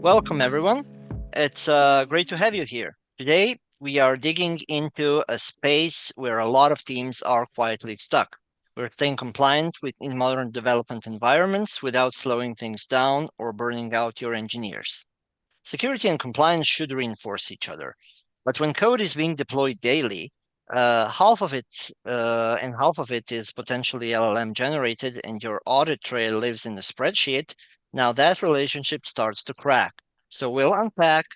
Welcome, everyone. It's great to have you here. Today, we are digging into a space where a lot of teams are quietly stuck. We're staying compliant in modern development environments without slowing things down or burning out your engineers. Security and compliance should reinforce each other. But when code is being deployed daily, half of it is potentially LLM generated, and your audit trail lives in the spreadsheet. Now that relationship starts to crack. So we'll unpack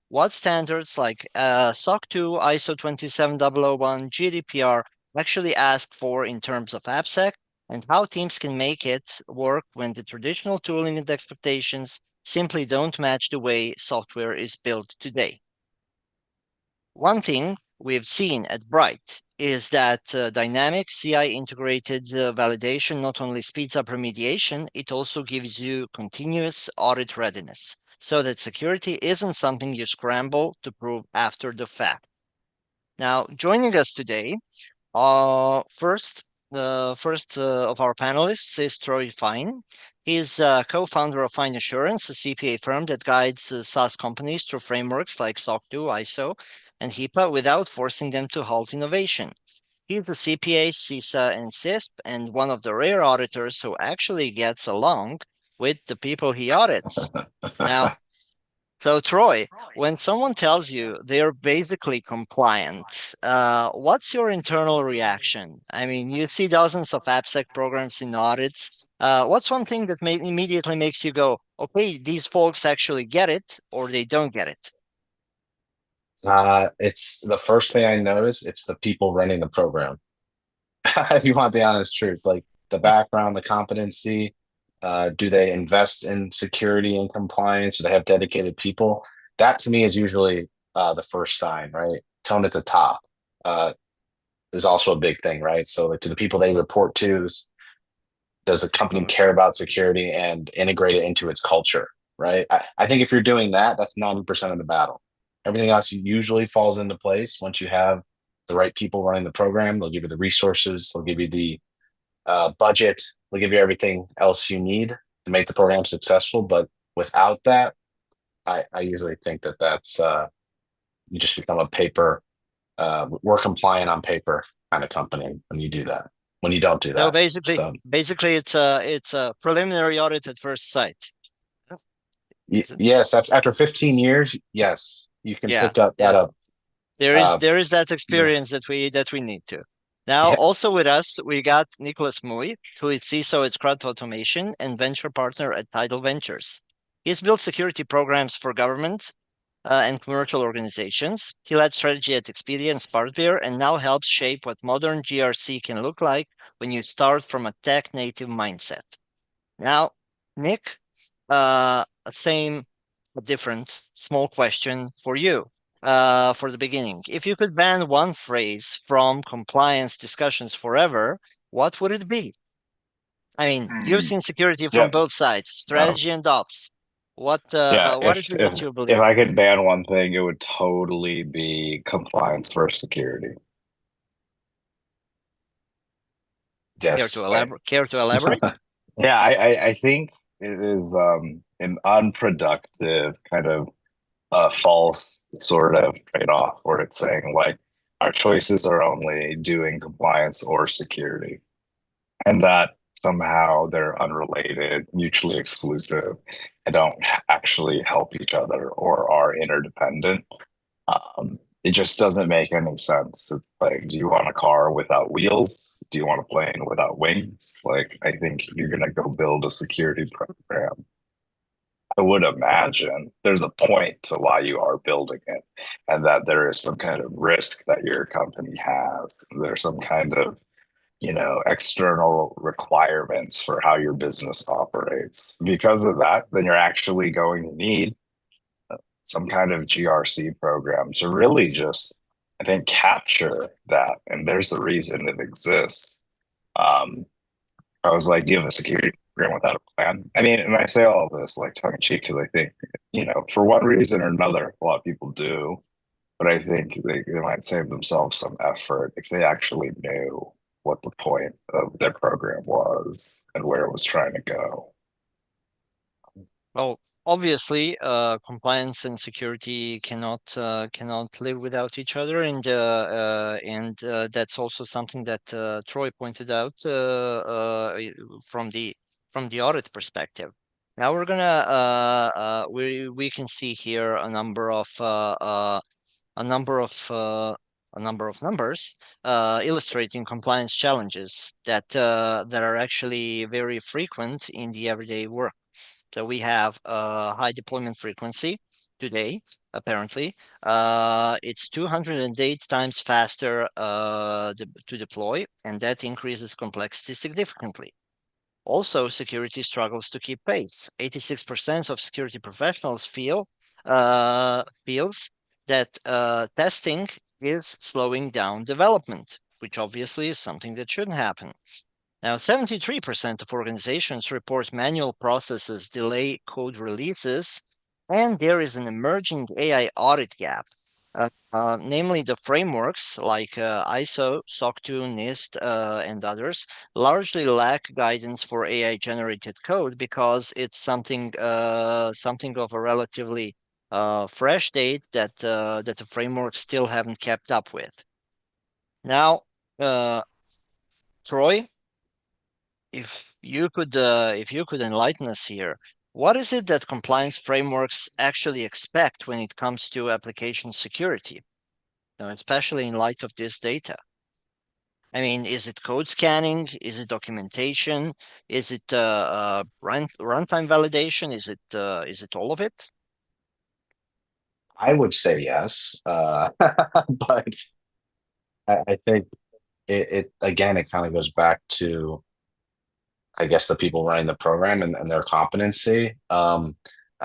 what standards like SOC 2, ISO 27001, GDPR actually ask for in terms of AppSec, and how teams can make it work when the traditional tooling and expectations simply don't match the way software is built today. One thing we've seen at Bright is that dynamic CI integrated validation not only speeds up remediation, it also gives you continuous audit readiness so that security isn't something you scramble to prove after the fact. Now, joining us today, the first of our panelists is Troy Fine. He's co-founder of Fine Assurance, a CPA firm that guides SaaS companies through frameworks like SOC 2, ISO, and HIPAA without forcing them to halt innovation. He's a CPA, CISA, and CISP, and one of the rare auditors who actually gets along with the people he audits. Now, so, Troy, when someone tells you they're basically compliant, what's your internal reaction? I mean, you see dozens of AppSec programs in audits. What's one thing that immediately makes you go, okay, these folks actually get it, or they don't get it? It's the first thing I notice. It's the people running the program. If you want the honest truth, like the background, the competency, do they invest in security and compliance? Do they have dedicated people? That to me is usually the first sign, right? Tone at the top uh, is also a big thing, right? So, like, do the people they report to, does the company care about security and integrate it into its culture, right? I think if you're doing that, that's 90% of the battle. Everything else usually falls into place once you have the right people running the program. They'll give you the resources, they'll give you the budget, they'll give you everything else you need to make the program successful. But without that, I usually think that that's you just become a paper, we're compliant on paper kind of company when you do that. When you don't do So that, basically, so basically, it's a preliminary audit at first sight. Is it? yes, after 15 years, yes, you can Yeah, pick up that yeah. up. There is Uh, there is that yeah, experience that we need to. Now, yeah, also with us, we got Nicholas Mui, who is CISO at Scrut Automation and venture partner at Tidal Ventures. He's built security programs for government and commercial organizations. He led strategy at Expedia and SmartBeer and now helps shape what modern GRC can look like when you start from a tech-native mindset. Now, Nick, same, different, small question for you for the beginning. If you could ban one phrase from compliance discussions forever, what would it be? I mean, you've Hmm. seen security from Yeah. both sides, Oh, strategy and ops. yeah. What If is it if that you if believe? I could ban one thing, it would totally be compliance first security. yes. Like, Care to elaborate? yeah, I think it is an unproductive kind of false sort of trade-off where it's saying like our choices are only doing compliance or security, and that somehow they're unrelated, mutually exclusive, and don't actually help each other or are interdependent. It just doesn't make any sense. It's like, do you want a car without wheels? Do you want a plane without wings? Like, I think you're gonna go build a security program. I would imagine there's a point to why you are building it, and that there is some kind of risk that your company has. There's some kind of external requirements for how your business operates. Because of that, then you're actually going to need some kind of GRC program to really just, I think, capture that. And there's the reason it exists. Um, I was like, you have a security program without a plan. I mean, and I say all this like tongue in cheek because I think, for one reason or another, a lot of people do. But I think they might save themselves some effort if they actually knew what the point of their program was and where it was trying to go. Well, obviously, compliance and security cannot live without each other, and that's also something that Troy pointed out from the audit perspective. Now we're gonna we can see here a number of a number of numbers illustrating compliance challenges that are actually very frequent in the everyday work. So we have high deployment frequency today, apparently. It's 208 times faster to deploy, and that increases complexity significantly. Also, security struggles to keep pace. 86% of security professionals feels that testing is slowing down development, which obviously is something that shouldn't happen. Now, 73% of organizations report manual processes delay code releases, and there is an emerging AI audit gap. Namely, the frameworks like ISO, SOC 2, NIST, and others largely lack guidance for AI generated code because it's something of a relatively fresh date that the frameworks still haven't kept up with. Now, uh, Troy, if you could enlighten us here, what is it that compliance frameworks actually expect when it comes to application security, especially in light of this data? I mean, is it code scanning? Is it documentation? Is it runtime validation? Is it all of it? I would say yes, but I think it again, it kind of goes back to, I guess, the people running the program and their competency. I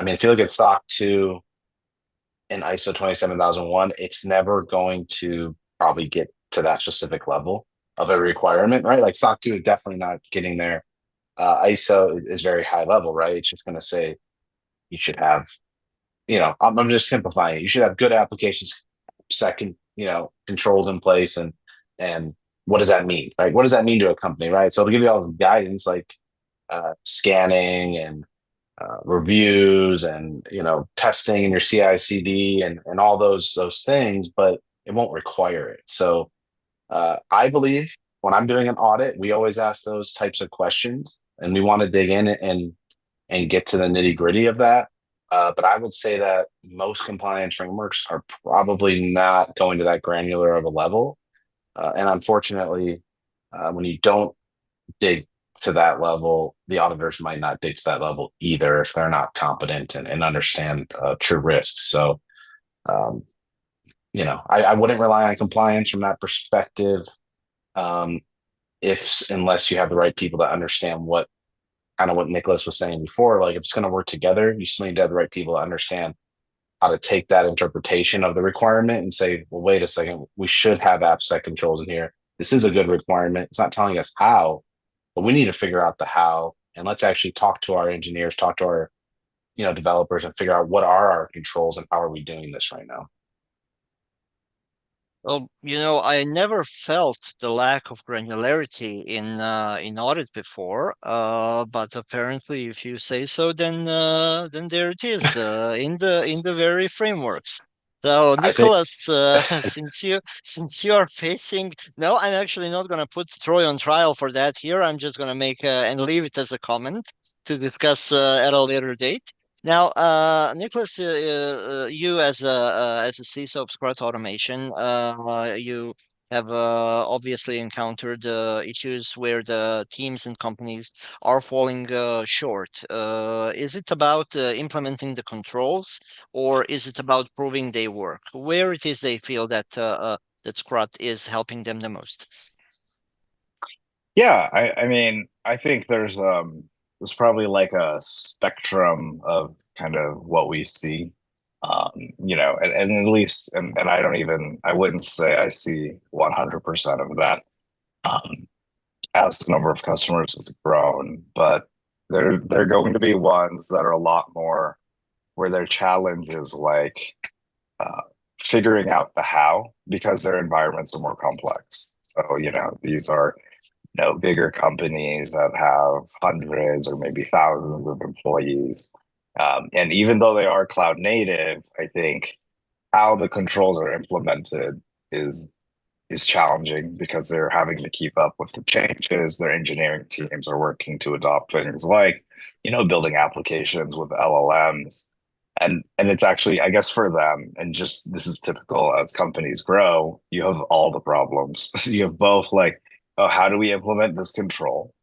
mean, if you look at SOC 2 in ISO 27001, it's never going to probably get to that specific level of a requirement, right? Like SOC 2 is definitely not getting there. ISO is very high level, right? It's just going to say you should have, I'm just simplifying it. You should have good applications, second, controls in place, and what does that mean, right? What does that mean to a company, right? So to give you all this guidance, like scanning and reviews and testing in your CI/CD and all those things, but it won't require it. So I believe when I'm doing an audit, we always ask those types of questions, and we want to dig in and get to the nitty gritty of that. But I would say that most compliance frameworks are probably not going to that granular of a level. And unfortunately, when you don't dig to that level, the auditors might not dig to that level either if they're not competent and understand true risks. So, um, I wouldn't rely on compliance from that perspective, um, if unless you have the right people that understand what Nicholas was saying before. Like, if it's going to work together, you still need to have the right people to understand how to take that interpretation of the requirement and say, well, wait a second, we should have AppSec controls in here. This is a good requirement. It's not telling us how, but we need to figure out the how. And let's actually talk to our engineers, talk to our developers, and figure out what are our controls and how are we doing this right now. Well, I never felt the lack of granularity in audit before, but apparently, if you say so, then there it is in the very frameworks. So, I think Nicholas, since you are facing, no, I'm actually not gonna put Troy on trial for that here. I'm just gonna make and leave it as a comment to discuss at a later date. Now, Nicholas, you as a CISO of Scrut Automation, you have obviously encountered issues where the teams and companies are falling short. Is it about implementing the controls, or is it about proving they work? Where it is they feel that Scrut is helping them the most? Yeah, I mean, I think there's probably like a spectrum of kind of what we see. And at least and I wouldn't say I see 100% of that as the number of customers has grown, but there are going to be ones that are a lot more where their challenge is like uh, figuring out the how because their environments are more complex. So, these are bigger companies that have hundreds or maybe thousands of employees. And even though they are cloud native, I think how the controls are implemented is is challenging because they're having to keep up with the changes. Their engineering teams are working to adopt things like, building applications with LLMs. And it's actually, I guess for them, and just this is typical as companies grow, you have all the problems. You have both like, oh, how do we implement this control?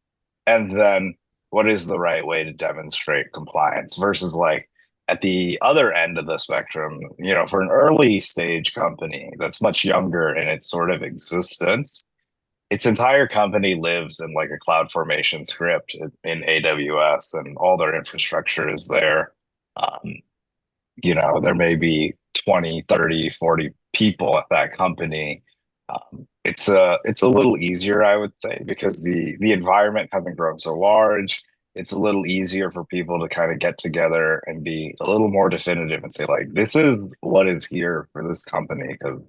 And then what is the right way to demonstrate compliance versus like at the other end of the spectrum, for an early stage company that's much younger in its sort of existence, its entire company lives in like a cloud formation script in AWS and all their infrastructure is there. Um, there may be 20, 30, 40 people at that company. It's a little easier, I would say, because the environment hasn't grown so large. It's a little easier for people to kind of get together and be a little more definitive and say, like, this is what is here for this company, because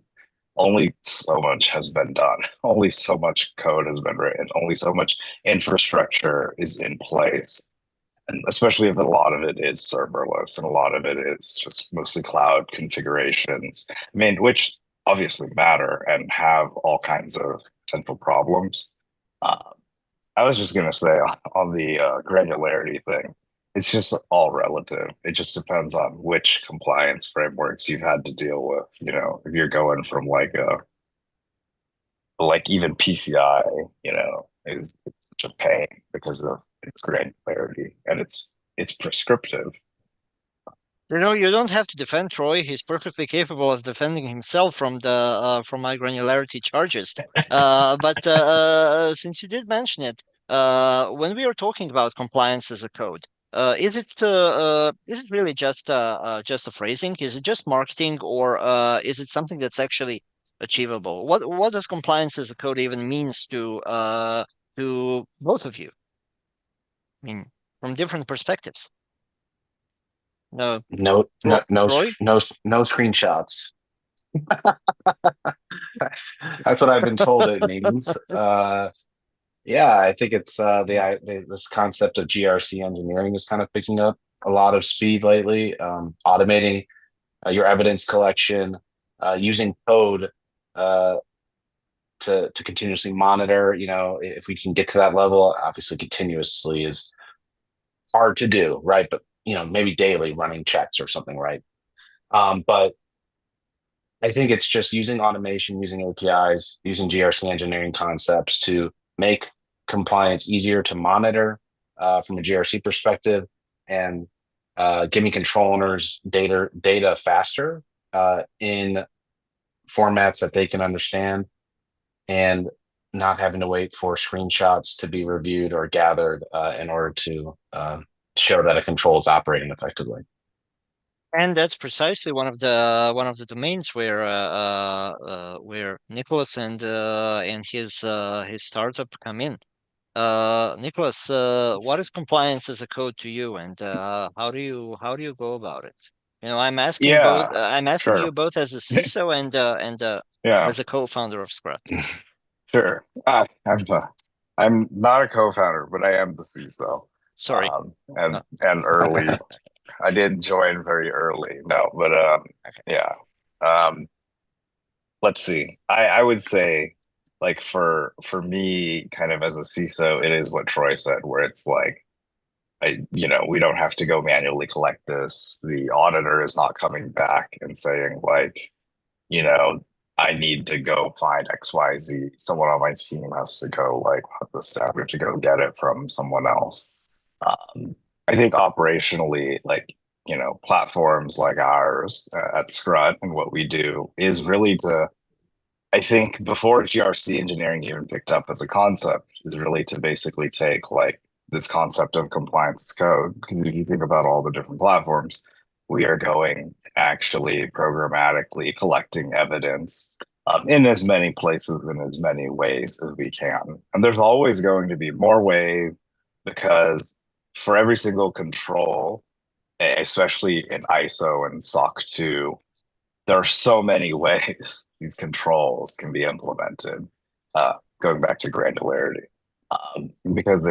only so much has been done. Only so much code has been written. Only so much infrastructure is in place. And especially if a lot of it is serverless and a lot of it is just mostly cloud configurations. I mean, which obviously matter and have all kinds of potential problems. Uh, I was just going to say on the granularity thing, it's just all relative. It just depends on which compliance frameworks you've had to deal with. If you're going from like even PCI, is such a pain because of its granularity and it's prescriptive. You don't have to defend Troy. He's perfectly capable of defending himself from my granularity charges. But since you did mention it, when we are talking about compliance as a code, is it really just a phrasing? Is it just marketing, or is it something that's actually achievable? What does compliance as a code even means to both of you? I mean, from different perspectives. No, No, no, no, Troy? no, no screenshots. That's what I've been told it means. Yeah, I think it's this concept of GRC engineering is kind of picking up a lot of speed lately. Automating your evidence collection, using code uh, to continuously monitor. If we can get to that level, obviously continuously is hard to do, right? But maybe daily running checks or something, right? But I think it's just using automation, using APIs, using GRC engineering concepts to make compliance easier to monitor from a GRC perspective, and giving control owners data faster in formats that they can understand, and not having to wait for screenshots to be reviewed or gathered in order to show that a control is operating effectively. And that's precisely one of the domains where Nicholas and his startup come in. Nicholas, what is compliance as a code to you, and how do you go about it? Yeah, I'm asking you sure. both as a CISO and Yeah, as a co-founder of Scrut. sure. I'm not a co-founder, but I am the CISO. Sorry. And No. early. I did join very early. No, but Okay. yeah. Um, let's see. I would say like for me, kind of as a CISO, it is what Troy said, where it's like we don't have to go manually collect this. The auditor is not coming back and saying like, you know, I need to go find XYZ. Someone on my team has to go like put the staff. We have to go get it from someone else. I think operationally, like, platforms like ours at Scrut and what we do is really to, I think before GRC engineering even picked up as a concept, is really to basically take like this concept of compliance code. Because if you think about all the different platforms, we are going actually programmatically collecting evidence in as many places in as many ways as we can. And there's always going to be more ways because for every single control, especially in ISO and SOC 2, there are so many ways these controls can be implemented, going back to granularity, because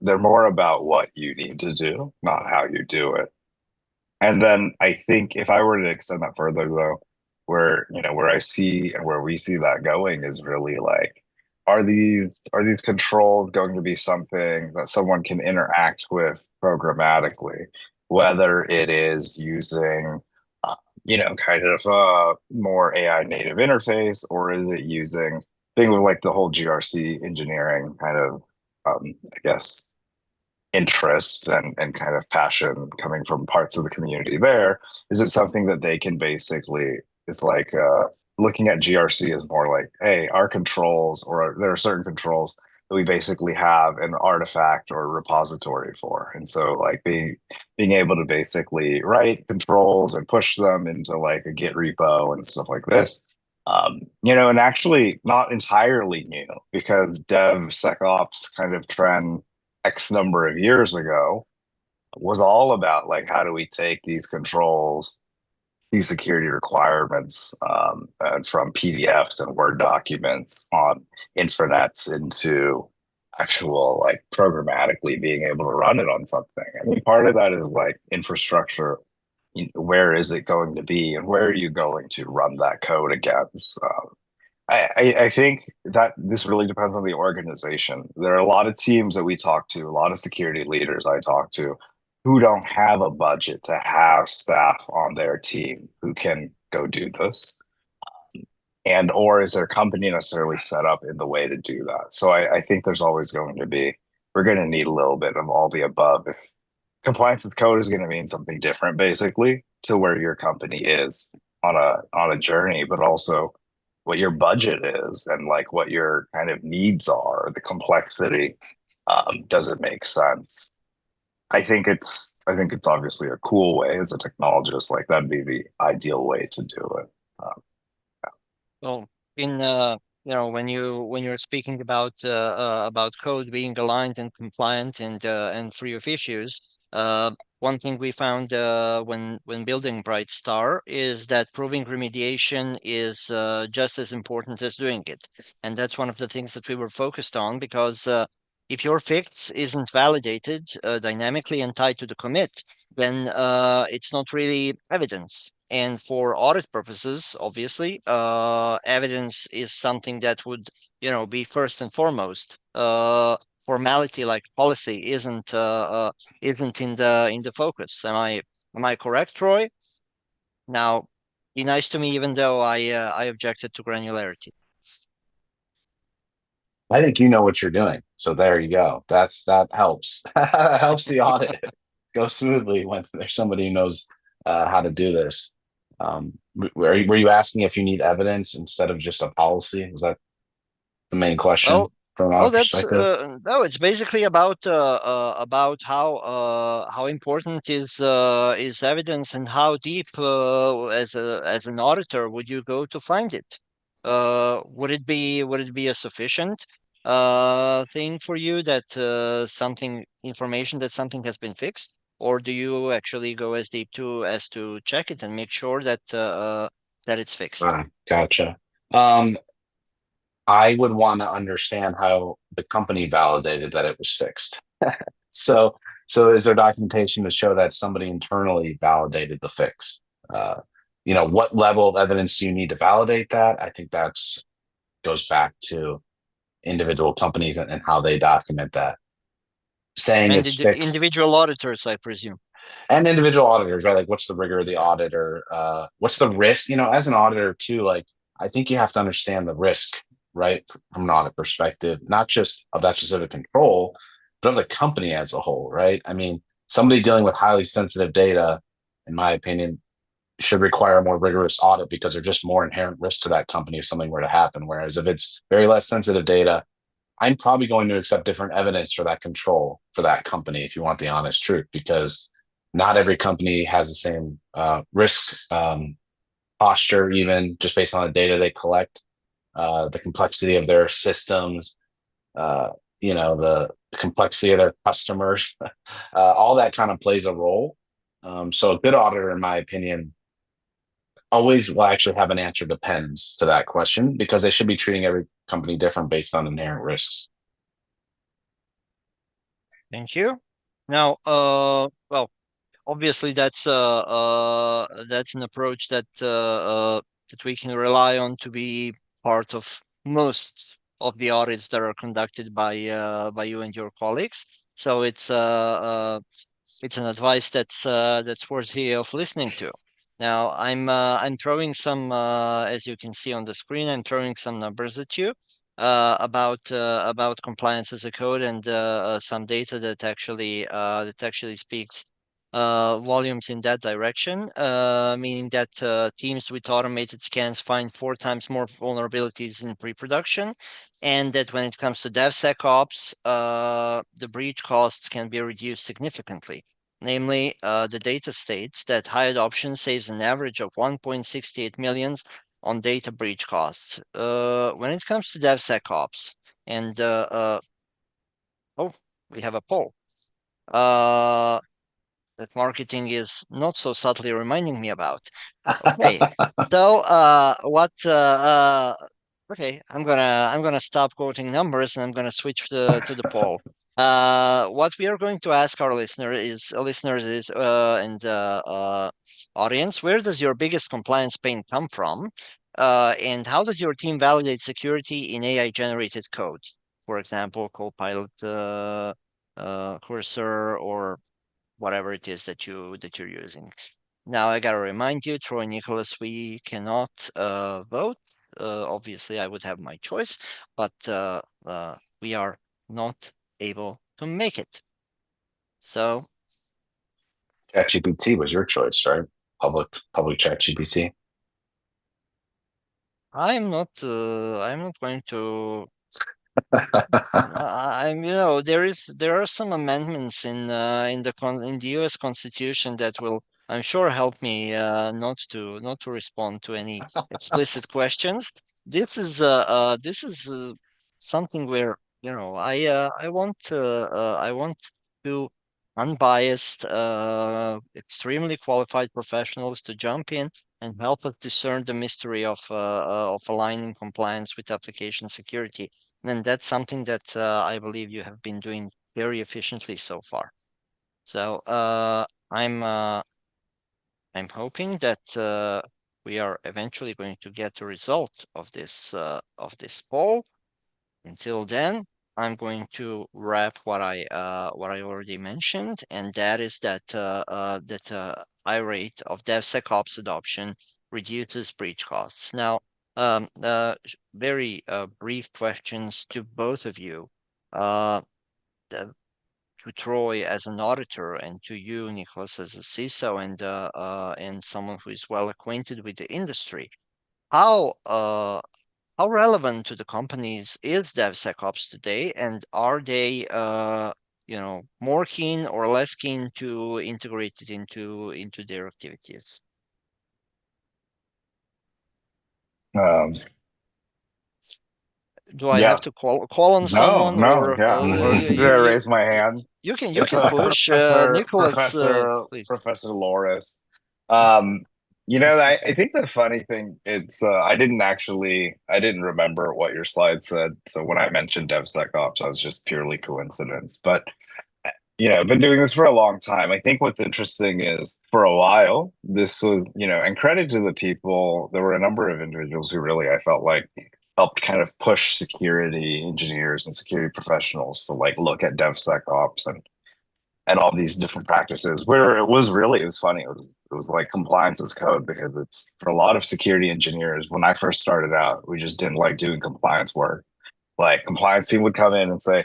they're more about what you need to do, not how you do it. And then I think if I were to extend that further though, where I see and where we see that going is really like, are these controls going to be something that someone can interact with programmatically, whether it is using uh, kind of a more AI native interface, or is it using things like the whole GRC engineering kind of I guess interest and kind of passion coming from parts of the community there? Is it something that they can basically, it's like looking at GRC as more like, hey, our controls, or there are certain controls that we basically have an artifact or repository for. And so like being able to basically write controls and push them into like a Git repo and stuff like this. And actually not entirely new, because DevSecOps kind of trend X number of years ago was all about like, how do we take these controls, these security requirements from PDFs and Word documents on intranets into actual like programmatically being able to run it on something. I mean, part of that is like infrastructure. Where is it going to be, and where are you going to run that code against? I think that this really depends on the organization. There are a lot of teams that we talk to, a lot of security leaders I talk to, who don't have a budget to have staff on their team who can go do this. And or is their company necessarily set up in the way to do that? So I think there's always going to be, we're going to need a little bit of all the above. If compliance with code is going to mean something different, basically, to where your company is on a journey, but also what your budget is and like what your kind of needs are, the complexity. Does it make sense? I think it's obviously a cool way as a technologist. Like that'd be the ideal way to do it. Um, Well, in when you're speaking about code being aligned and compliant and free of issues, one thing we found when building Bright Star is that proving remediation is just as important as doing it, and that's one of the things that we were focused on because if your fix isn't validated dynamically and tied to the commit, then it's not really evidence. And for audit purposes, obviously, evidence is something that would, be first and foremost. Formality like policy isn't in the focus. Am I correct, Troy? Now, be nice to me, even though I objected to granularity. I think you know what you're doing. So there you go. That helps. Helps the audit go smoothly when there's somebody who knows how to do this. Were you asking if you need evidence instead of just a policy? Was that the main question Well, from well, our that's perspective? no. It's basically about how important is evidence and how deep as an auditor would you go to find it? Would it be a sufficient thing for you that something information that something has been fixed, or do you actually go as deep as to check it and make sure that it's fixed? Gotcha. Um, I would want to understand how the company validated that it was fixed. So, so is there documentation to show that somebody internally validated the fix? Uh, what level of evidence do you need to validate that? I think that's goes back to individual companies and how they document that. Saying And it's fixed, individual auditors, I presume. and individual auditors, right? Like, what's the rigor of the auditor? What's the risk? As an auditor too, like, I think you have to understand the risk, right, from an audit perspective, not just of that specific control, but of the company as a whole, right? I mean, somebody dealing with highly sensitive data, in my opinion, should require a more rigorous audit because there's just more inherent risk to that company if something were to happen. Whereas if it's very less sensitive data, I'm probably going to accept different evidence for that control for that company, if you want the honest truth, because not every company has the same risk posture, even just based on the data they collect, the complexity of their systems, uh, the complexity of their customers, all that kind of plays a role. So a good auditor, in my opinion, always will actually have an answer depends to that question because they should be treating every company different based on inherent risks. Thank you. Now, well, obviously that's an approach that we can rely on to be part of most of the audits that are conducted by you and your colleagues. So it's an advice that's worthy of listening to. Now, I'm throwing some, as you can see on the screen, I'm throwing some numbers at you about compliance as a code and some data that actually speaks volumes in that direction, meaning that teams with automated scans find 4 times more vulnerabilities in pre-production, and that when it comes to DevSecOps, the breach costs can be reduced significantly. Namely, the data states that high adoption saves an average of 1.68 millions on data breach costs. When it comes to DevSecOps, and oh, we have a poll. That marketing is not so subtly reminding me about. Okay, so okay, I'm gonna stop quoting numbers and I'm gonna switch to the poll. What we are going to ask our listeners is and audience, where does your biggest compliance pain come from? And how does your team validate security in AI generated code? For example, Copilot, Cursor, or whatever it is that you're using. Now I gotta remind you, Troy, Nicholas, we cannot vote. Obviously, I would have my choice, but we are not able to make it. So ChatGPT was your choice, right? Public ChatGPT. I'm not going to. There are some amendments in the U.S. Constitution that will, I'm sure, help me not to respond to any explicit questions. This is something where I want to unbiased, extremely qualified professionals to jump in and help us discern the mystery of aligning compliance with application security. And that's something that I believe you have been doing very efficiently so far. So I'm hoping that we are eventually going to get a result of this poll. Until then, I'm going to wrap what I already mentioned, and that is that high rate of DevSecOps adoption reduces breach costs. Now, very brief questions to both of you. Uh, to Troy as an auditor, and to you, Nicholas, as a CISO, and someone who is well acquainted with the industry. How how relevant to the companies is DevSecOps today, and are they more keen or less keen to integrate it into their activities? Um, Do I have yeah, to call on no, someone, no, or yeah. or you Did I you you raise my you, hand? you It's can push Nicholas, please. Professor Loris. I think the funny thing, I didn't remember what your slide said. So when I mentioned DevSecOps, I was just purely coincidence. But I've been doing this for a long time. I think what's interesting is for a while, this was, and credit to the people, there were a number of individuals who really, I felt like, helped kind of push security engineers and security professionals to like look at DevSecOps and all these different practices where it was funny. It was like compliance as code because it's for a lot of security engineers, when I first started out, we just didn't like doing compliance work. Like compliance team would come in and say,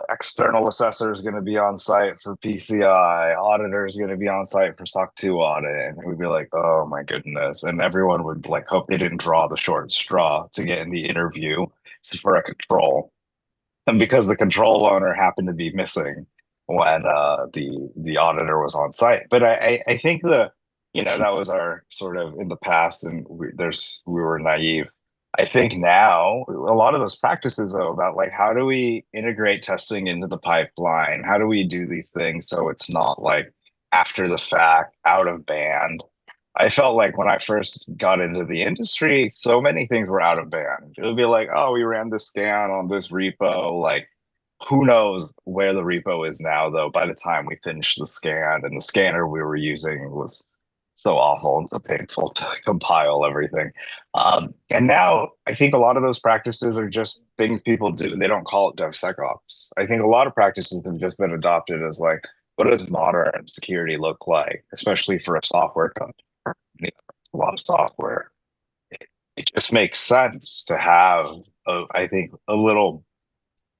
external assessor is going to be on site for PCI, auditor is going to be on site for SOC 2 audit. And we'd be like, oh my goodness. And everyone would like hope they didn't draw the short straw to get in the interview for a control. And because the control owner happened to be missing when the auditor was on site. But I think that was our sort of in the past, and we were naive. I think now a lot of those practices though about like how do we integrate testing into the pipeline? How do we do these things so it's not like after the fact, out of band? I felt like when I first got into the industry, so many things were out of band. It would be like, oh, we ran this scan on this repo, like who knows where the repo is now, though, by the time we finished the scan, and the scanner we were using was so awful and so painful to compile everything. And now I think a lot of those practices are just things people do. They don't call it DevSecOps. I think a lot of practices have just been adopted as like, what does modern security look like, especially for a software company, a lot of software. It just makes sense to have, I think, a little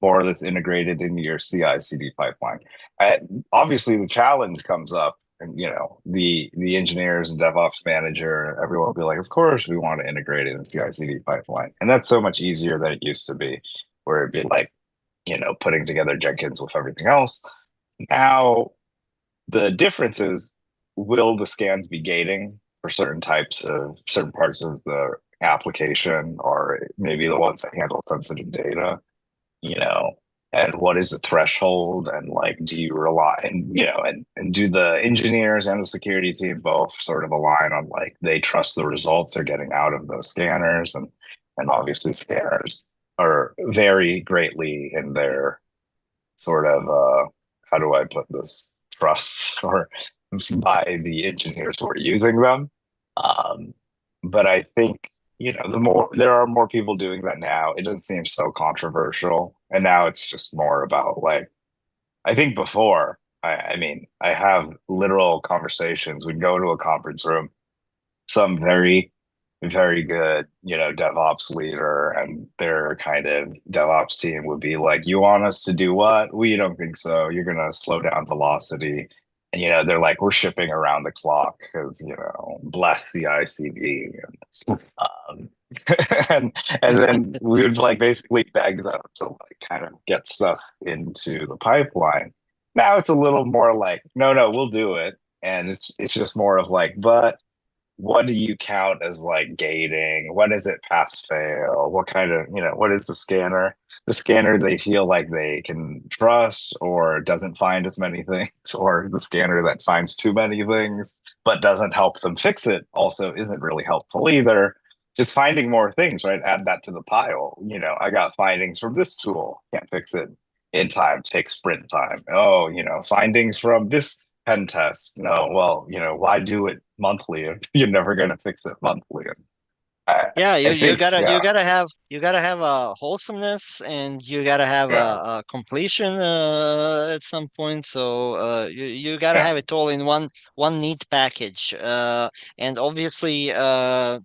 more that's integrated into your CI/CD pipeline. Obviously, the challenge comes up, and the engineers and DevOps manager, everyone will be like, "Of course, we want to integrate it in the CI/CD pipeline," and that's so much easier than it used to be, where it'd be like, putting together Jenkins with everything else. Now, the difference is, will the scans be gating for certain parts of the application, or maybe the ones that handle sensitive data? you know, and what is the threshold, and like, do you rely, and do the engineers and the security team both sort of align on like they trust the results they're getting out of those scanners, and obviously scanners are vary greatly in their sort of how do I put this, trust or by the engineers who are using them. Um, but I think, the more there are more people doing that now, it doesn't seem so controversial. And now it's just more about like, I think before, I mean, I have literal conversations. We'd go to a conference room, some very, very good, DevOps leader and their kind of DevOps team would be like, "You want us to do what? We don't think so. You're gonna slow down velocity." And they're like, "We're shipping around the clock because, bless CI/CD." Um, and then we would like basically beg them to like kind of get stuff into the pipeline. Now it's a little more like, no, no, we'll do it. And it's just more of like, but what do you count as like gating? When is it pass fail? What kind of, what is the scanner? The scanner they feel like they can trust or doesn't find as many things, or the scanner that finds too many things but doesn't help them fix it also isn't really helpful either. Just finding more things, right? Add that to the pile. I got findings from this tool, can't fix it in time, takes sprint time. Oh, findings from this pen test. No, well, why do it monthly if you're never going to fix it monthly? I, Yeah, I think, you yeah, gotta have a wholesomeness, and you gotta have yeah, a completion at some point. So you gotta yeah. have it all in one neat package. And obviously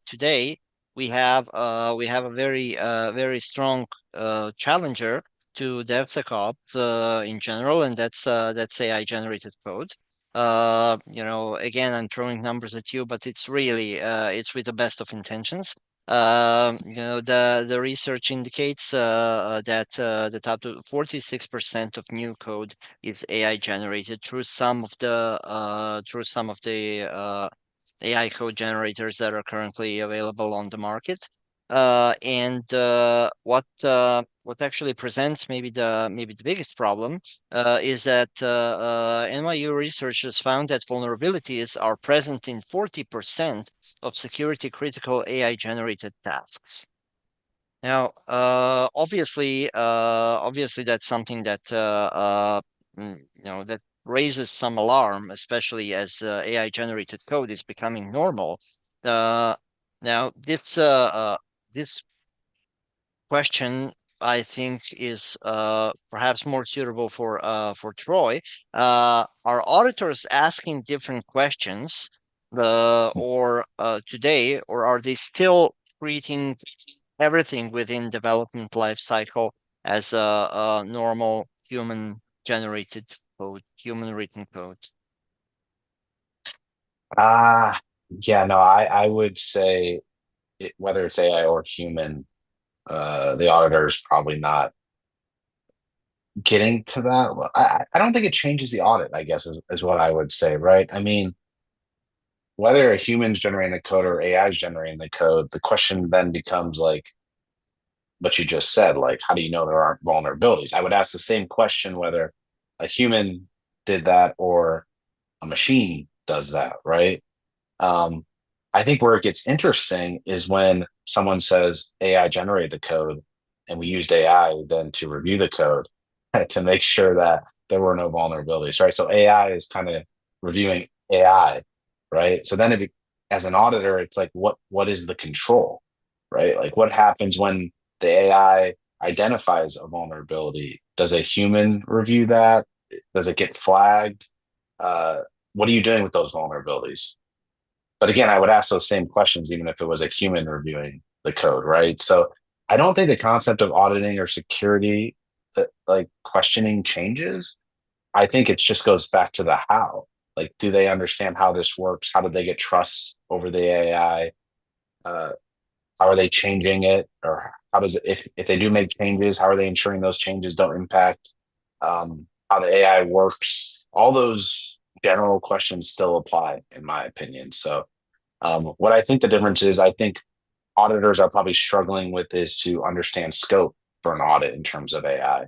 today we have a very strong challenger to DevSecOps in general, and that's AI generated code. Again, I'm throwing numbers at you, but it's really it's with the best of intentions. The research indicates that up to 46% of new code is AI generated through some of the AI code generators that are currently available on the market. And what actually presents maybe the biggest problem is that NYU researchers found that vulnerabilities are present in 40% of security critical AI generated tasks. Now, obviously, that's something that that raises some alarm, especially as AI generated code is becoming normal. Uh, Now, this question, I think, is perhaps more suitable for Troy. Are auditors asking different questions or today, or are they still treating everything within development life cycle as a normal human generated code, human written code? Ah, yeah, no, I would say whether it's AI or human, the auditor is probably not getting to that. I don't think it changes the audit, I guess, is what I would say, right? I mean, whether a human's generating the code or AI is generating the code, the question then becomes like what you just said, like, how do you know there aren't vulnerabilities? I would ask the same question whether a human did that or a machine does that, right? Um, I think where it gets interesting is when someone says AI generated the code and we used AI then to review the code. to make sure that there were no vulnerabilities, right? So AI is kind of reviewing AI, right? So then as an auditor, it's like what is the control, right? Like what happens when the AI identifies a vulnerability? Does a human review that? Does it get flagged? Uh, what are you doing with those vulnerabilities? But again, I would ask those same questions even if it was a human reviewing the code, right? So I don't think the concept of auditing or security, like questioning changes. I think it just goes back to the how. Like, do they understand how this works? How do they get trust over the AI? Uh, how are they changing it? Or how does it, if they do make changes, how are they ensuring those changes don't impact how the AI works? All those general questions still apply, in my opinion. So what I think the difference is, I think auditors are probably struggling with is to understand scope for an audit in terms of AI.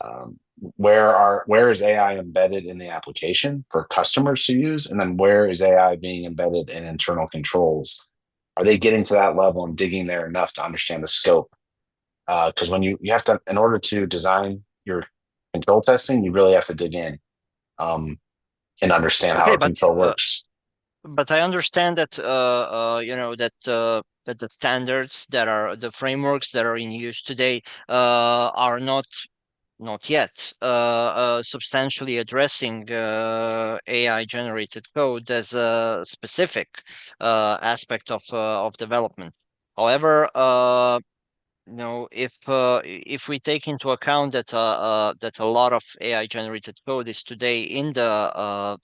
Um, where is AI embedded in the application for customers to use, and then where is AI being embedded in internal controls? Are they getting to that level and digging there enough to understand the scope? Because when you have to, in order to design your control testing, you really have to dig in and understand how Okay, a control works. but I understand that that the standards that are the frameworks that are in use today are not yet substantially addressing AI generated code as a specific aspect of development. However, if we take into account that a lot of AI generated code is today in the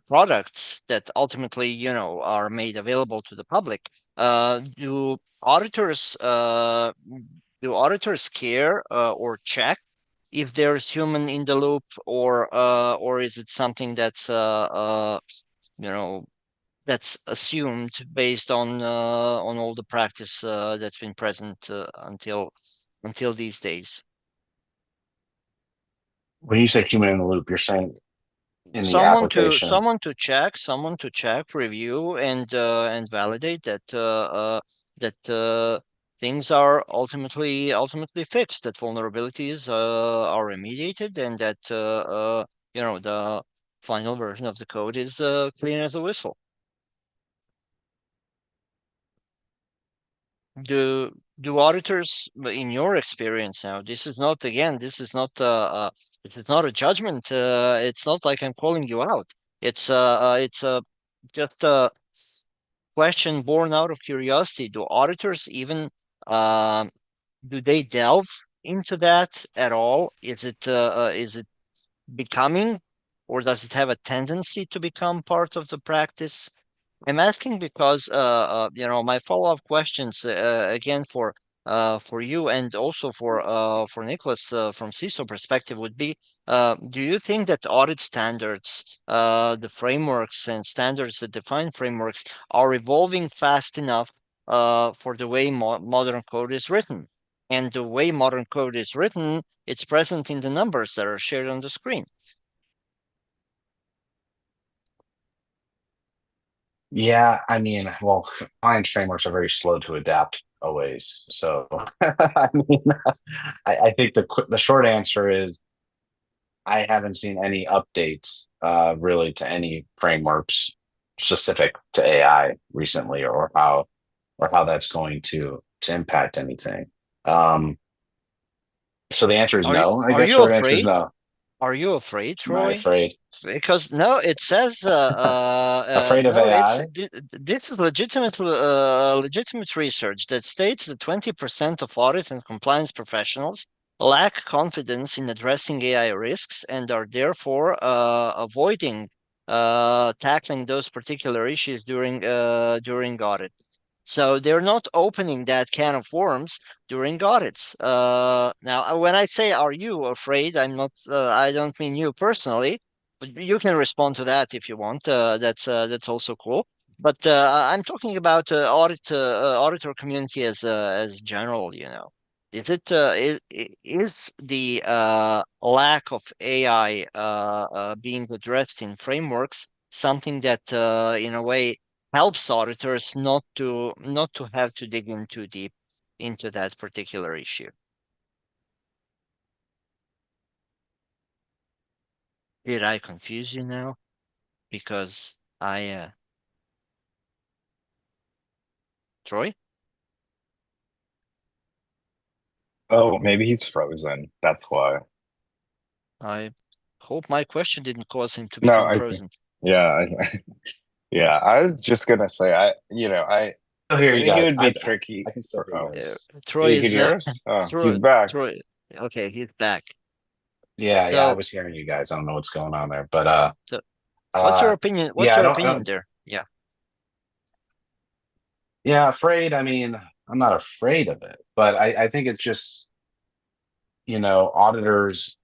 products that ultimately are made available to the public, do auditors care or check if there's human in the loop, or is it something you know that's assumed based on all the practice that's been present until these days? When you say human in the loop, you're saying in the application. Someone to check, review, and validate that things are ultimately fixed, that vulnerabilities are remediated, and that the final version of the code is clean as a whistle. Do auditors, in your experience now, this is not a judgment. It's not like I'm calling you out. It's just a question born out of curiosity. Do auditors even um do they delve into that at all? Is it becoming, or does it have a tendency to become part of the practice? I'm asking because my follow-up questions again for you and also for Nicholas from CISO perspective would be, do you think that audit standards, the frameworks and standards that define frameworks are evolving fast enough for the way modern code is written? And the way modern code is written, it's present in the numbers that are shared on the screen. Yeah, I mean, well, client frameworks are very slow to adapt always. So, I mean, I think the short answer is I haven't seen any updates really to any frameworks specific to AI recently, or how that's going to impact anything. Um, so the answer is no. I Are guess you short answer is afraid? no. Are you afraid, Am I Troy? afraid? Because no, it says Afraid of no. AI? This is legitimate research that states that 20% of audit and compliance professionals lack confidence in addressing AI risks and are therefore avoiding tackling those particular issues during audit. So they're not opening that can of worms during audits. Now, when I say "Are you afraid?" I'm not. I don't mean you personally, but you can respond to that if you want. That's also cool. But I'm talking about auditor community as general. Is it is the lack of AI being addressed in frameworks something that in a way helps auditors not to have to dig in too deep into that particular issue? Did I confuse you now? Because Troy, Oh, maybe he's frozen. That's why. I hope my question didn't cause him to No, become frozen. yeah, yeah. I was just gonna say, I Still hear you think it guys. would be tricky I can still for. hear you Oh, Uh, guys. Troy you can is hear us. Oh, Troy. he's back. Troy. Okay, he's back. Yeah, yeah, I So, was hearing you guys. I don't know what's going on there, but so what's your uh, opinion? What's yeah, your I opinion don't. there? Yeah. Yeah, afraid. I mean, I'm not afraid of it, but I think it's just, auditors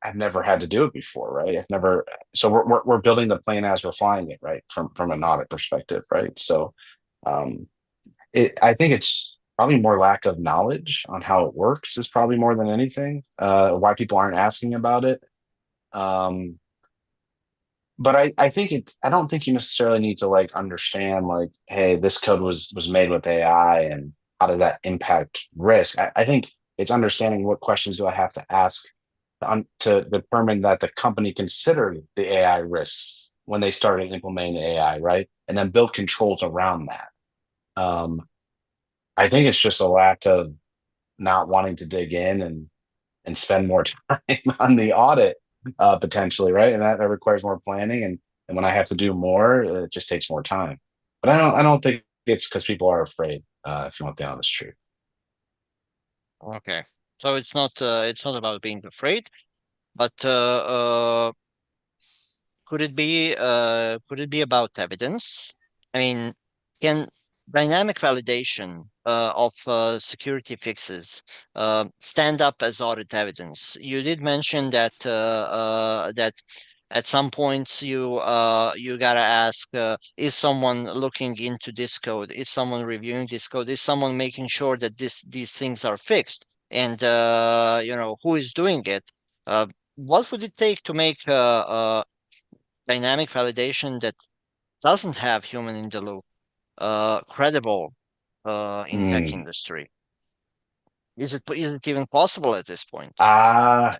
have never had to do it before, right? I've never. So we're building the plane as we're flying it, right? From an audit perspective, right? So, um, I think it's probably more lack of knowledge on how it works is probably more than anything. Why people aren't asking about it. Um, but I think I don't think you necessarily need to like understand like, hey, this code was made with AI and how does that impact risk. I think it's understanding what questions do I have to ask to determine that the company considered the AI risks when they started implementing the AI, right? And then build controls around that. Um, I think it's just a lack of not wanting to dig in and spend more time on the audit potentially, right? And that requires more planning, and when I have to do more, it just takes more time. But I don't think it's because people are afraid. If you want the honest truth. Okay. So it's not about being afraid, but could it be about evidence? I mean, can dynamic validation of security fixes stand up as audit evidence? You did mention that at some points you gotta ask, is someone looking into this code? Is someone reviewing this code? Is someone making sure that these things are fixed? And who is doing it? What would it take to make dynamic validation that doesn't have human in the loop credible in tech Mm. industry? Is it even possible at this point? Uh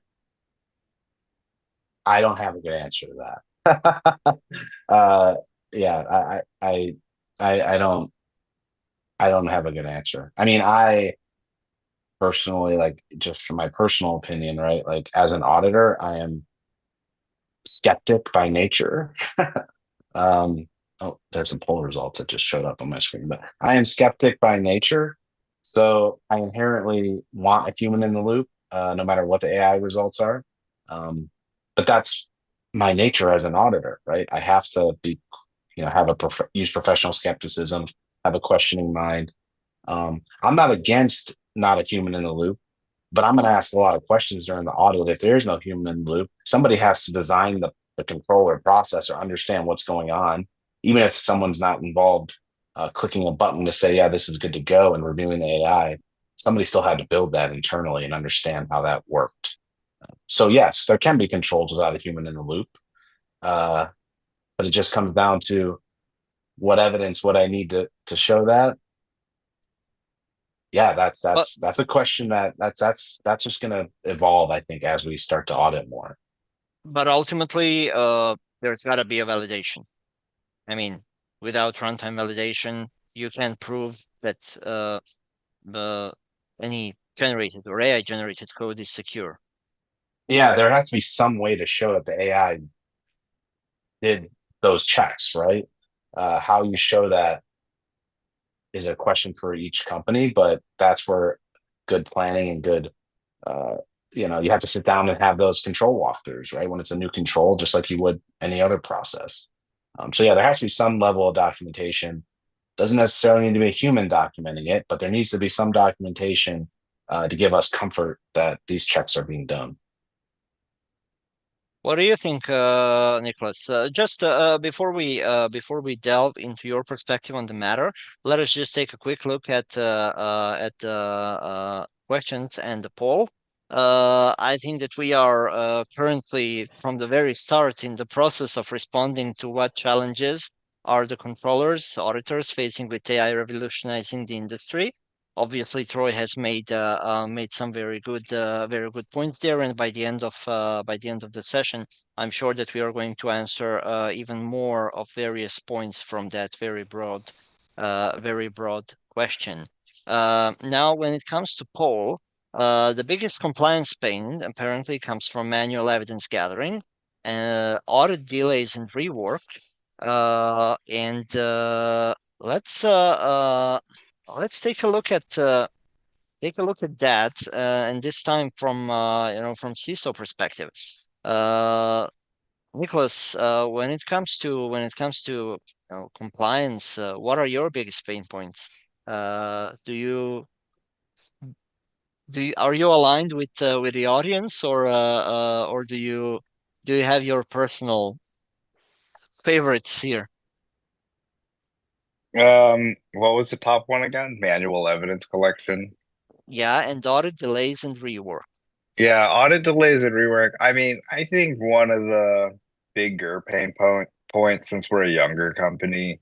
I don't have a good answer to that. Yeah, I don't have a good answer. I mean, I personally, like, just from my personal opinion, right? Like, as an auditor, I am skeptic by nature. Um, oh, there's some poll results that just showed up on my screen, but I am skeptic by nature. So I inherently want a human in the loop, no matter what the AI results are. Um, but that's my nature as an auditor, right? I have to be, have use professional skepticism, have a questioning mind. I'm not against not a human in the loop, but I'm going to ask a lot of questions during the audit. If there's no human in the loop, somebody has to design the control or process or understand what's going on, even if someone's not involved clicking a button to say, yeah, this is good to go and reviewing the AI. Somebody still had to build that internally and understand how that worked. So, yes, there can be controls without a human in the loop, uh, but it just comes down to what evidence would I need to show that. Yeah, that's But that's that's a question that's just going to evolve, I think, as we start to audit more. but ultimately, there's got to be a validation. I mean, without runtime validation, you can prove that the any generated or AI generated code is secure. Yeah, there has to be some way to show that the AI did those checks, right? How you show that is a question for each company, but that's where good planning and good, uh, you have to sit down and have those control walkthroughs, right? When it's a new control, just like you would any other process. So yeah, there has to be some level of documentation. Doesn't necessarily need to be a human documenting it, but there needs to be some documentation to give us comfort that these checks are being done. What do you think, Nicholas? Just before we delve into your perspective on the matter, let us just take a quick look at questions and the poll. I think that we are currently, from the very start, in the process of responding to what challenges are the controllers, auditors facing with AI revolutionizing the industry. Obviously, Troy has made some very good points there, and by the end of the session, I'm sure that we are going to answer even more of various points from that very broad question. Now, when it comes to Paul, the biggest compliance pain apparently comes from manual evidence gathering, audit delays and rework, and let's uh, uh, let's take a look at that, and this time from from CISO perspective. Uh, Nicholas, when it comes to compliance, what are your biggest pain points? Do you are you aligned with the audience, or do you have your personal favorites here? What was the top one again? Manual evidence collection. Yeah, and audit delays and rework. Yeah, audit delays and rework. I mean, I think one of the bigger points since we're a younger company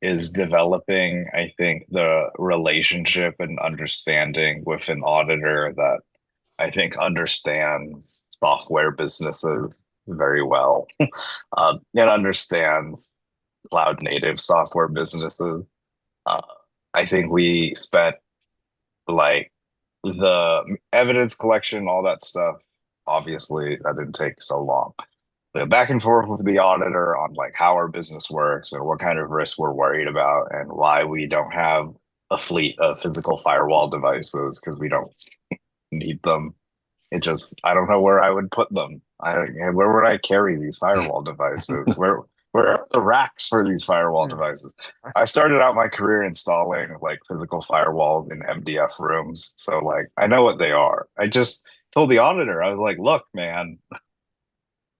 is developing, I think, the relationship and understanding with an auditor that I think understands software businesses very well, and understands cloud native software businesses. Uh, I think we spent like the evidence collection, all that stuff. Obviously, that didn't take so long. The back and forth with the auditor on like how our business works and what kind of risks we're worried about and why we don't have a fleet of physical firewall devices because we don't need them. It just, I don't know where I would put them. Where would I carry these firewall devices? Where are the racks for these firewall Hmm. devices? I started out my career installing like physical firewalls in MDF rooms, so like I know what they are. I just told the auditor, I was like, "Look, man,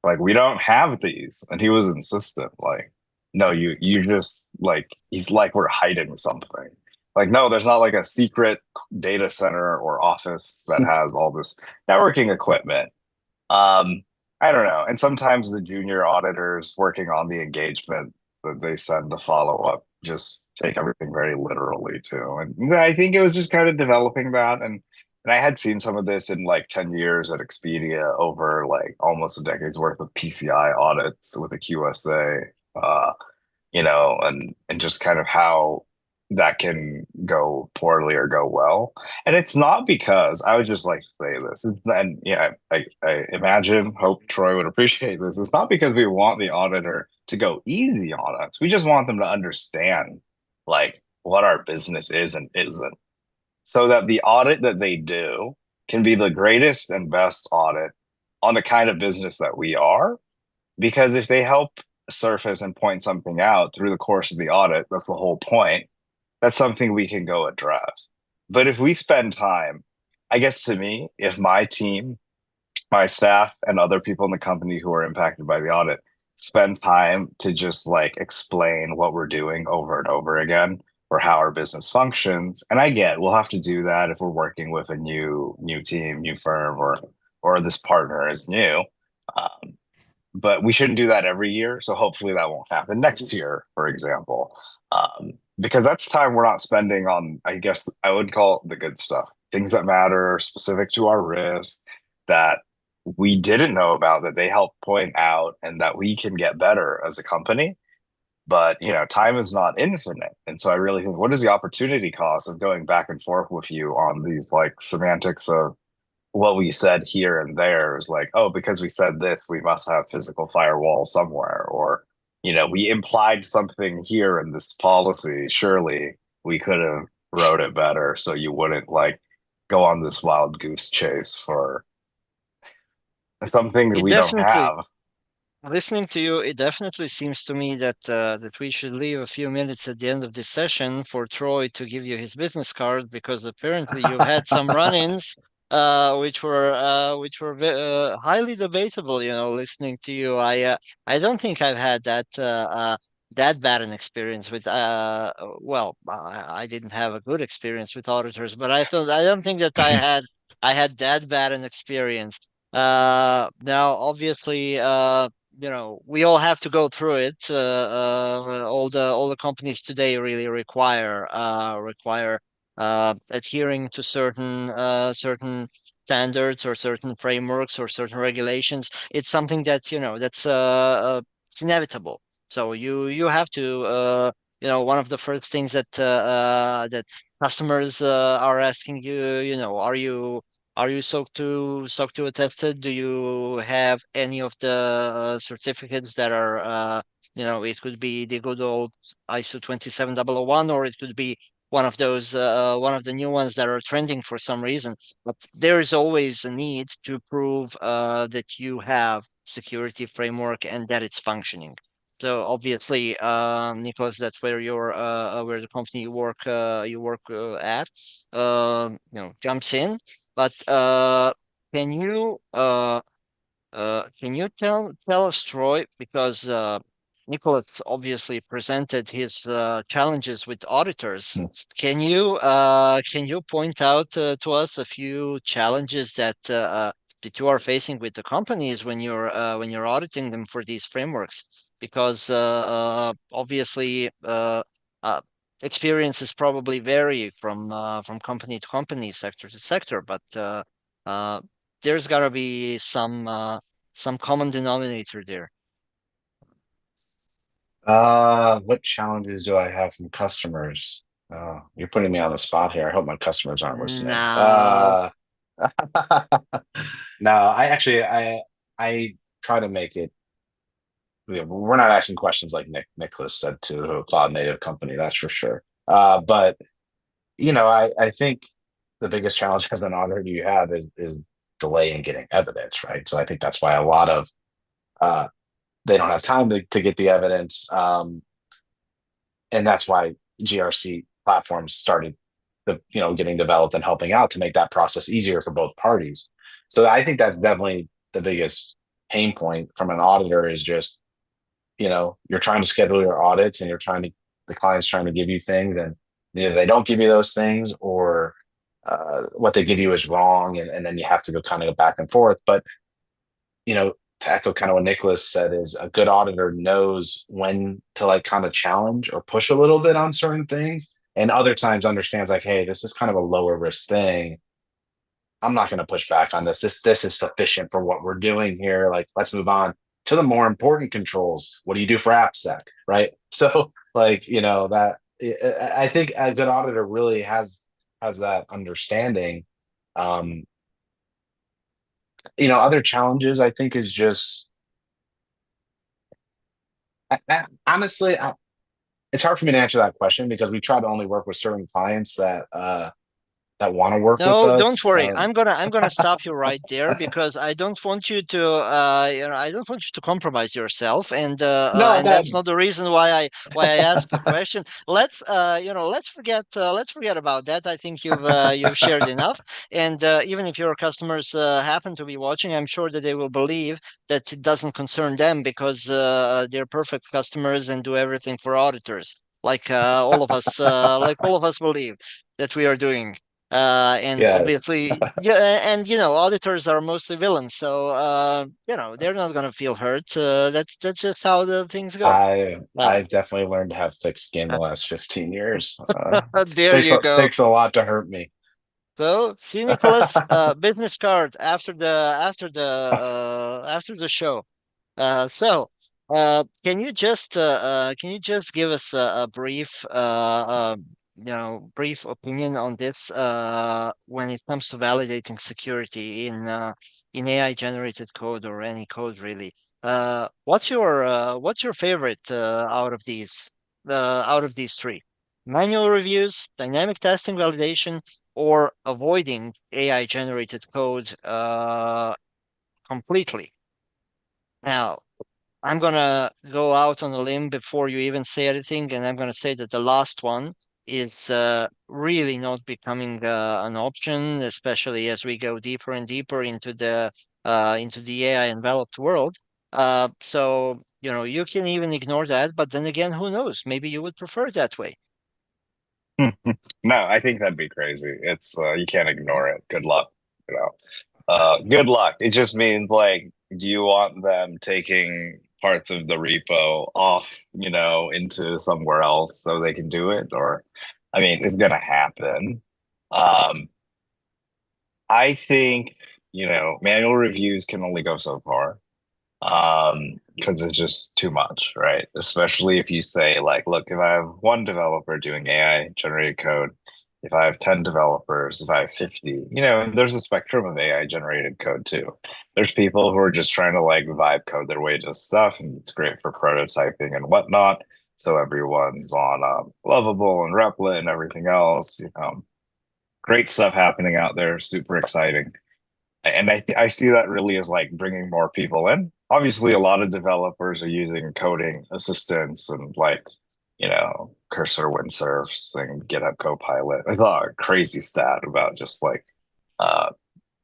like we don't have these," and he was insistent. Like, no, you just like he's like we're hiding something. Like, no, there's not like a secret data center or office that has all this networking equipment. Um, I don't know. And sometimes the junior auditors working on the engagement that they send to follow up just take everything very literally too. And I think it was just kind of developing that. And I had seen some of this in like 10 years at Expedia over like almost a decade's worth of PCI audits with a QSA. And just kind of how that can go poorly or go well. And it's not because I would just like to say this, and yeah, I imagine, hope Troy would appreciate this. It's not because we want the auditor to go easy on us. We just want them to understand like what our business is and isn't, so that the audit that they do can be the greatest and best audit on the kind of business that we are, because if they help surface and point something out through the course of the audit, that's the whole point. That's something we can go address. But if we spend time, I guess to me, if my team, my staff, and other people in the company who are impacted by the audit spend time to just like explain what we're doing over and over again or how our business functions, and I get we'll have to do that if we're working with a new team, new firm, or this partner is new. Um, but we shouldn't do that every year. So hopefully that won't happen next year, for example, because that's time we're not spending on, I guess I would call it the good stuff, things that matter specific to our risk that we didn't know about that they help point out and that we can get better as a company. But time is not infinite, and so I really think, what is the opportunity cost of going back and forth with you on these like semantics of what we said here and there is like, oh, because we said this, we must have physical firewall somewhere, or we implied something here in this policy. Surely we could have wrote it better so you wouldn't like go on this wild goose chase for something that It we don't definitely have. Listening to you, it definitely seems to me that we should leave a few minutes at the end of this session for Troy to give you his business card, because apparently you've had some run-ins which were highly debatable. Listening to you, I don't think I've had that bad an experience with well, I didn't have a good experience with auditors, but I don't think that I had that bad an experience. Now obviously, we all have to go through it. All the companies today really require adhering to certain standards or certain frameworks or certain regulations. It's something that, that's it's inevitable. So you have to, one of the first things that customers are asking you, are you SOC 2 attested? Do you have any of the certificates that are, it could be the good old ISO 27001, or it could be one of the new ones that are trending for some reason. But there is always a need to prove that you have security framework and that it's functioning. So obviously, Nicholas, that's where where the company you work at, jumps in. But can you tell us, Troy, because Nicholas obviously presented his challenges with auditors. Can you point out to us a few challenges that you are facing with the companies when you're auditing them for these frameworks? Because obviously uh, experiences probably vary from company to company, sector to sector, but uh, there's got to be some common denominator there. What challenges do I have from customers? You're putting me on the spot here. I hope my customers aren't listening. No, No, I try to make it. We're not asking questions like Nicholas said to a cloud native company, that's for sure. But I think the biggest challenge as an auditor you have is delay in getting evidence, right? So I think that's why a lot of uh, they don't have time to get the evidence. And that's why GRC platforms started getting developed and helping out to make that process easier for both parties. So I think that's definitely the biggest pain point from an auditor is just, you're trying to schedule your audits and the client's trying to give you things and either they don't give you those things or what they give you is wrong. And then you have to go kind of go back and forth. But, to echo kind of what Nicholas said is a good auditor knows when to like kind of challenge or push a little bit on certain things and other times understands like, hey, this is kind of a lower risk thing. I'm not going to push back on this. This is sufficient for what we're doing here. Like, let's move on to the more important controls. What do you do for AppSec, right? So, like, that I think a good auditor really has that understanding. Um, other challenges I think is just honestly, it's hard for me to answer that question because we try to only work with certain clients that want to work with no, don't us. worry. I'm gonna stop you right there because I don't want you to I don't want you to compromise yourself, No, and no, that's not the reason why I asked the question. Let's forget about that. I think you've shared enough, and even if your customers happen to be watching, I'm sure that they will believe that it doesn't concern them because they're perfect customers and do everything for auditors, like all of us believe that we are doing. And yes, obviously, yeah, and auditors are mostly villains, so they're not gonna feel hurt. That's just how the things go. Uh, I've definitely learned to have thick skin the last 15 years. there you go. Takes a lot to hurt me. So, see, Nicholas, business card after the show. Can you just give us a brief opinion on this when it comes to validating security in AI generated code or any code really? What's your favorite out of these three? Manual reviews, dynamic testing validation, or avoiding AI generated code completely? Now, I'm gonna go out on a limb before you even say anything, and I'm gonna say that the last one is really not becoming an option, especially as we go deeper and deeper into the AI enveloped world. So you can even ignore that, but then again, who knows? Maybe you would prefer it that way. No, I think that'd be crazy. It's you can't ignore it. Good luck, you know. Good luck. It just means like, do you want them taking parts of the repo off, into somewhere else so they can do it, or I mean, it's gonna happen. Um, I think, manual reviews can only go so far. Because it's just too much, right? Especially if you say, like, look, if I have one developer doing AI generated code, if I have 10 developers, if I have 50, and there's a spectrum of AI generated code too. There's people who are just trying to like vibe code their way to stuff, and it's great for prototyping and whatnot. So everyone's on Lovable and Replit and everything else. Great stuff happening out there, super exciting. And I see that really as like bringing more people in. Obviously, a lot of developers are using coding assistants and like, Cursor windsurfs and GitHub Copilot. I saw a crazy stat about just like, uh,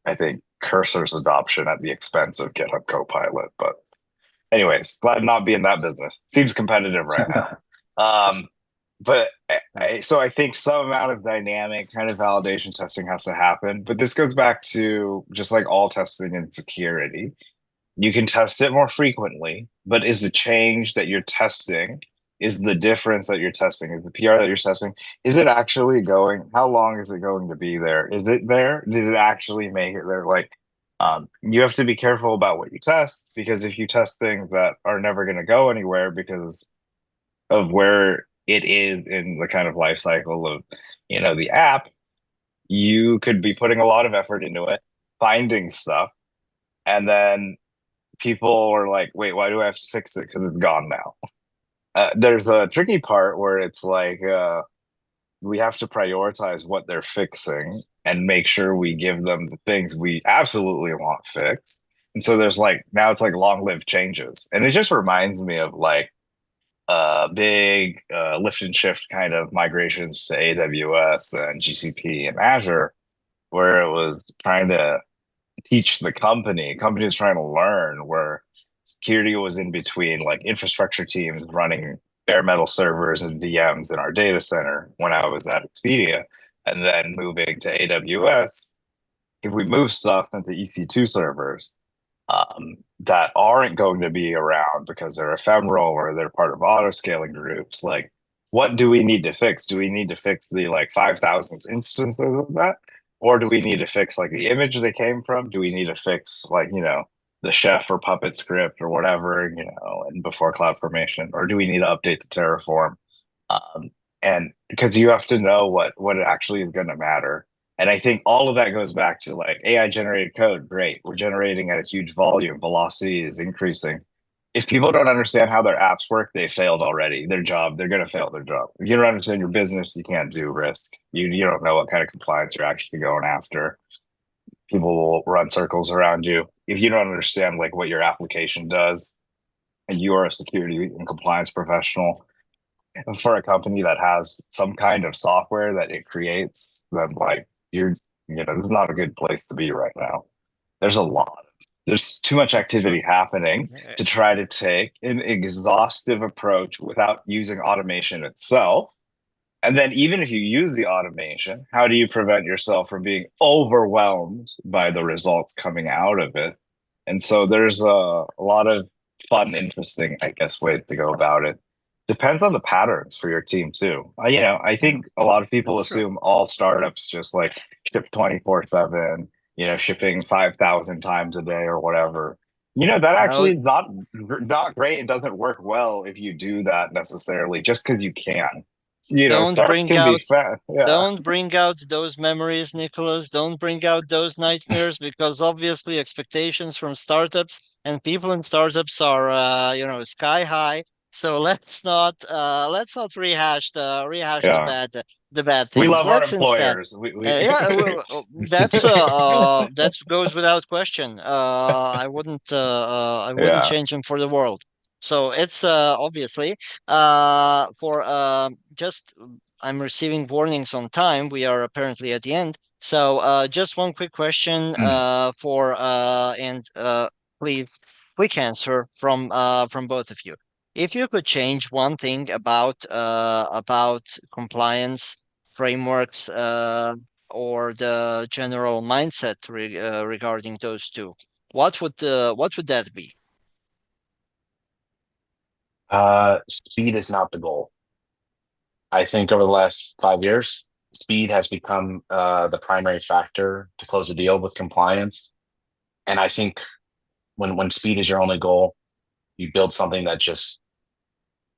I think Cursor's adoption at the expense of GitHub Copilot. But anyways, glad to not be in that business. Seems competitive right now. Um, but so I think some amount of dynamic kind of validation testing has to happen. But this goes back to just like all testing and security. You can test it more frequently, but is the change that you're testing, is the difference that you're testing, is the PR that you're testing, is it actually going? How long is it going to be there? Is it there? Did it actually make it there? Like, you have to be careful about what you test because if you test things that are never going to go anywhere because of where it is in the kind of life cycle of, the app, you could be putting a lot of effort into it, finding stuff, and then people are like, wait, why do I have to fix it? Because it's gone now. There's a tricky part where it's like we have to prioritize what they're fixing and make sure we give them the things we absolutely want fixed. And so there's like now it's like long-lived changes. And it just reminds me of like big lift and shift kind of migrations to AWS and GCP and Azure, where it was trying to teach the company was trying to learn where security was in between like infrastructure teams running bare metal servers and VMs in our data center when I was at Expedia, and then moving to AWS. If we move stuff into EC2 servers that aren't going to be around because they're ephemeral or they're part of auto scaling groups, like what do we need to fix? Do we need to fix the like 5,000 instances of that? Or do we need to fix like the image they came from? Do we need to fix like, the chef or puppet script or whatever, and before cloud formation? Or do we need to update the Terraform? Um, and because you have to know what it actually is going to matter. And I think all of that goes back to like AI generated code. Great. We're generating at a huge volume. Velocity is increasing. If people don't understand how their apps work, they failed already. Their job, they're going to fail their job. If you don't understand your business, you can't do risk. You don't know what kind of compliance you're actually going after. People will run circles around you. If you don't understand like what your application does, and you are a security and compliance professional, for a company that has some kind of software that it creates, then like this is not a good place to be right now. There's a lot. There's too much Sure. activity happening Yeah. to try to take an exhaustive approach without using automation itself. And then even if you use the automation, how do you prevent yourself from being overwhelmed by the results coming out of it? And so there's a lot of fun, interesting, I guess, ways to go about it. Depends on the patterns for your team too. I Yeah, think a lot of people that's true. assume all startups just like ship 24/7, shipping 5,000 times a day or whatever. That No, actually is not great. It doesn't work well if you do that necessarily just because you can. don't Startups bring can be out fast. Yeah. don't bring out those memories, Nicholas. Don't bring out those nightmares because obviously expectations from startups and people in startups are sky high. So let's not rehash Yeah. the bad We things. love our Let's instead employers. We yeah, that goes without question. I wouldn't yeah. change them for the world. So it's obviously for just I'm receiving warnings on time. We are apparently at the end. So just one quick question for and please quick answer from both of you. If you could change one thing about compliance frameworks or the general mindset regarding those two, what would that be? Speed is not the goal. I think over the last 5 years, speed has become the primary factor to close a deal with compliance. And I think when speed is your only goal, you build something that just,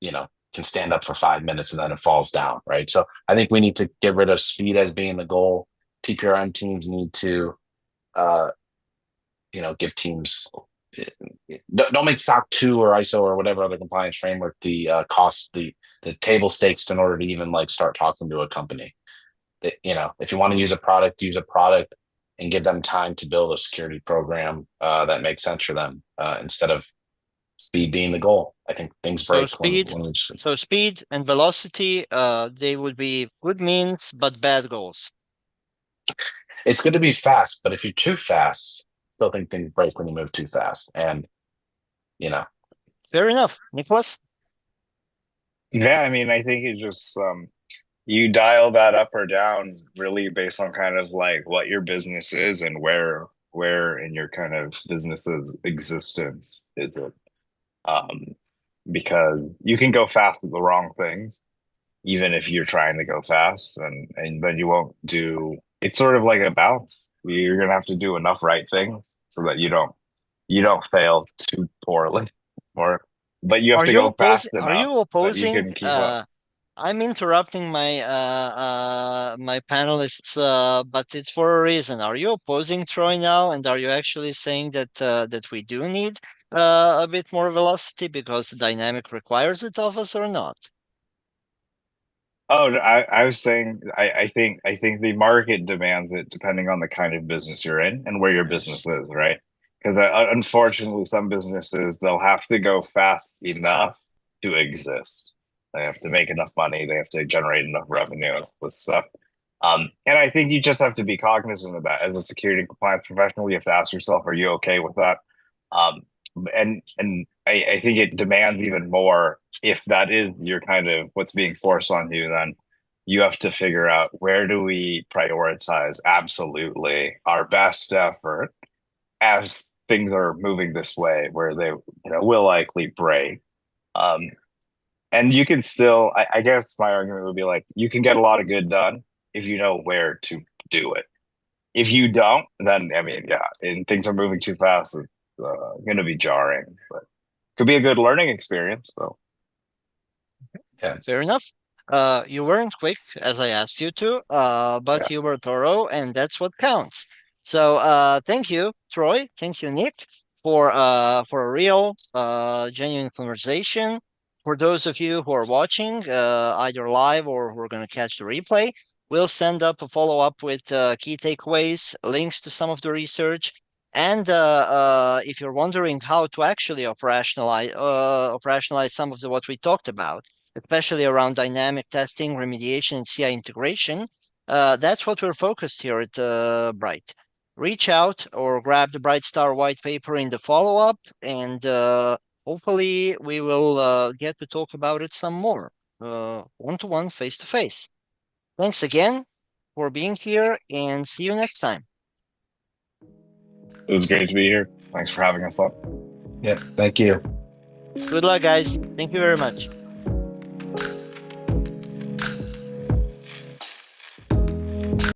can stand up for 5 minutes and then it falls down, right? So I think we need to get rid of speed as being the goal. TPRM teams need to, uh, give teams, don't make SOC 2 or ISO or whatever other compliance framework the cost, the table stakes in order to even like start talking to a company. That, if you want to use a product and give them time to build a security program that makes sense for them, instead of speed being the goal. I think things So break speed, when it's, so speed and velocity, they would be good means but bad goals. it's good to be fast, but if you're too fast, still think things break when you move too fast. And you know, Fair enough, Nicholas. Yeah, I mean, I think it just you dial that up or down really based on kind of like what your business is and where in your kind of business's existence is it. Um, because you can go fast with the wrong things, even if you're trying to go fast, and then you won't do. It's sort of like a balance. You're gonna have to do enough right things so that you don't fail too poorly, or but you have Are to you go fast opposing? Are enough you that you opposing? can keep up. I'm interrupting my panelists, but it's for a reason. Are you opposing Troy now, and are you actually saying that we do need a bit more velocity because the dynamic requires it of us, or not? Oh, I was saying I think the market demands it depending on the kind of business you're in and where your business is, right? Because unfortunately, some businesses they'll have to go fast enough to exist. They have to make enough money. They have to generate enough revenue with stuff. And I think you just have to be cognizant of that as a security and compliance professional. You have to ask yourself, are you okay with that? Um, and I think it demands even more if that is your kind of what's being forced on you, then you have to figure out where do we prioritize absolutely our best effort as things are moving this way where they will likely break. Um, and you can still, I guess my argument would be like you can get a lot of good done if you know where to do it. If you don't, then I mean, yeah, and things are moving too fast, it's going to be jarring, but could be a good learning experience. So yeah, Fair enough. You weren't quick as I asked you to, yeah. but you were thorough, and that's what counts. So, thank you, Troy. Thank you, Nick, for a real, genuine conversation. For those of you who are watching, either live or who are going to catch the replay, we'll send up a follow-up with key takeaways, links to some of the research, and if you're wondering how to actually operationalize some of what we talked about, especially around dynamic testing, remediation, and CI integration. That's what we're focused here at Bright. Reach out or grab the Bright Star white paper in the follow-up, and hopefully we will get to talk about it some more, one-to-one, face-to-face. Thanks again for being here, and see you next time. It was great to be here. Thanks for having us on. yeah. Thank you. Good luck, guys. Thank you very much.